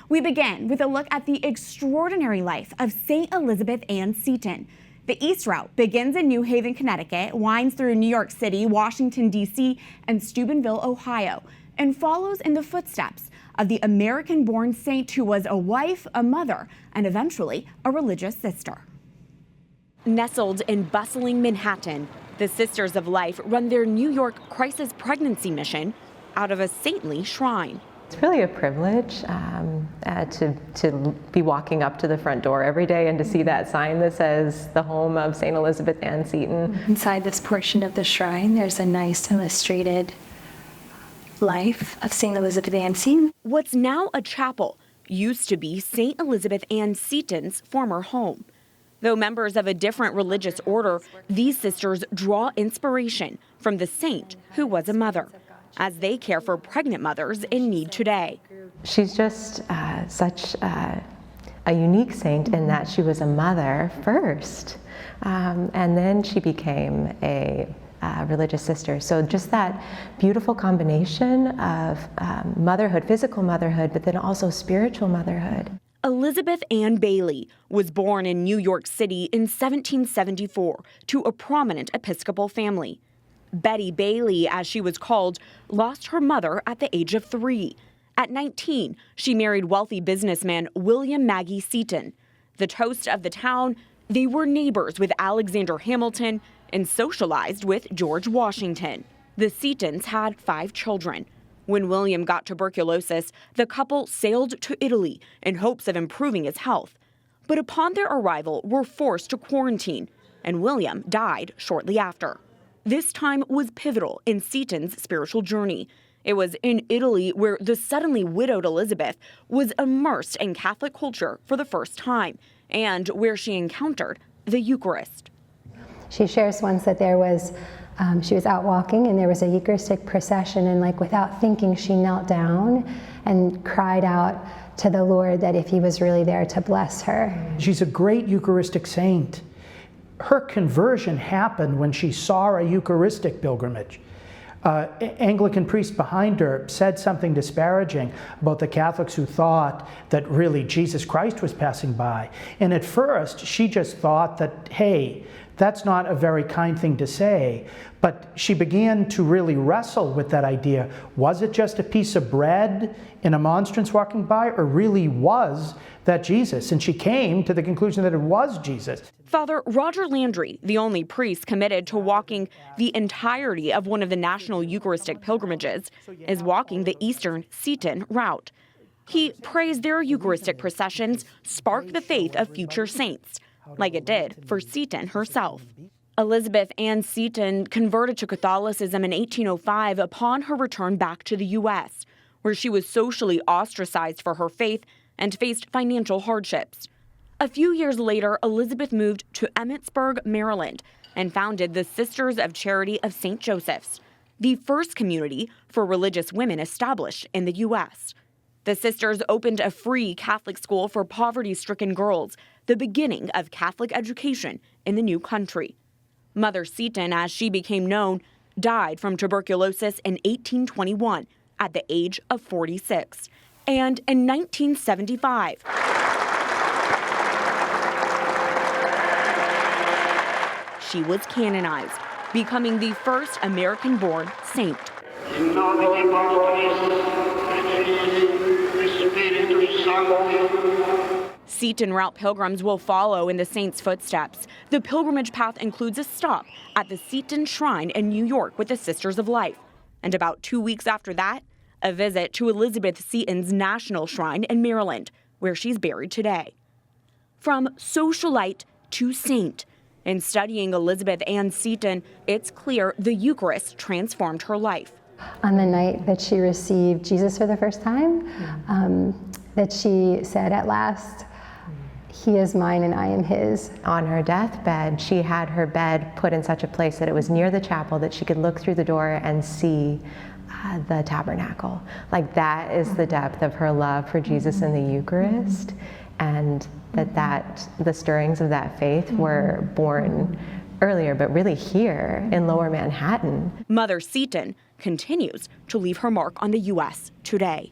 We begin with a look at the extraordinary life of St. Elizabeth Ann Seton. The East Route begins in New Haven, Connecticut, winds through New York City, Washington, D.C., and Steubenville, Ohio, and follows in the footsteps of the American-born saint who was a wife, a mother, and eventually a religious sister. Nestled in bustling Manhattan, the Sisters of Life run their New York crisis pregnancy mission out of a saintly shrine. It's really a privilege to be walking up to the front door every day and to see that sign that says the home of St. Elizabeth Ann Seton. Inside this portion of the shrine, there's a nice illustrated life of St. Elizabeth Ann Seton. What's now a chapel used to be St. Elizabeth Ann Seton's former home. Though members of a different religious order, these sisters draw inspiration from the saint who was a mother, as they care for pregnant mothers in need today. She's just such a unique saint in that she was a mother first, and then she became a religious sister. So just that beautiful combination of motherhood, physical motherhood, but then also spiritual motherhood. Elizabeth Ann Bailey was born in New York City in 1774 to a prominent Episcopal family. Betty Bailey, as she was called, lost her mother at the age of 3. At 19, she married wealthy businessman William Maggie Seton. The toast of the town, they were neighbors with Alexander Hamilton and socialized with George Washington. The Setons had 5 children. When William got tuberculosis, the couple sailed to Italy in hopes of improving his health. But upon their arrival, were forced to quarantine, and William died shortly after. This time was pivotal in Seton's spiritual journey. It was in Italy where the suddenly widowed Elizabeth was immersed in Catholic culture for the first time, and where she encountered the Eucharist. She shares once that she was out walking and there was a Eucharistic procession, and without thinking she knelt down and cried out to the Lord that if he was really there to bless her. She's a great Eucharistic saint. Her conversion happened when she saw a Eucharistic pilgrimage. Anglican priest behind her said something disparaging about the Catholics who thought that really Jesus Christ was passing by. And at first, she just thought that, hey, that's not a very kind thing to say. But she began to really wrestle with that idea. Was it just a piece of bread in a monstrance walking by, or really was that Jesus? And she came to the conclusion that it was Jesus. Father Roger Landry, the only priest committed to walking the entirety of one of the national Eucharistic pilgrimages, is walking the Eastern Seton Route. He prays their Eucharistic processions spark the faith of future saints, like it did for Seton herself. Elizabeth Ann Seton converted to Catholicism in 1805 upon her return back to the U.S., where she was socially ostracized for her faith and faced financial hardships. A few years later, Elizabeth moved to Emmitsburg, Maryland, and founded the Sisters of Charity of St. Joseph's, the first community for religious women established in the U.S. The sisters opened a free Catholic school for poverty-stricken girls, the beginning of Catholic education in the new country. Mother Seton, as she became known, died from tuberculosis in 1821 at the age of 46. And in 1975, she was canonized, becoming the first American-born saint. Seton Route pilgrims will follow in the saint's footsteps. The pilgrimage path includes a stop at the Seton Shrine in New York with the Sisters of Life. And about 2 weeks after that, a visit to Elizabeth Seton's National Shrine in Maryland, where she's buried today. From socialite to saint, in studying Elizabeth Ann Seton, it's clear the Eucharist transformed her life. On the night that she received Jesus for the first time, that she said, "At last, he is mine and I am his." On her deathbed, she had her bed put in such a place that it was near the chapel that she could look through the door and see the tabernacle. That is the depth of her love for Jesus and the Eucharist, and that the stirrings of that faith were born earlier, but really here in Lower Manhattan. Mother Seton continues to leave her mark on the U.S. today.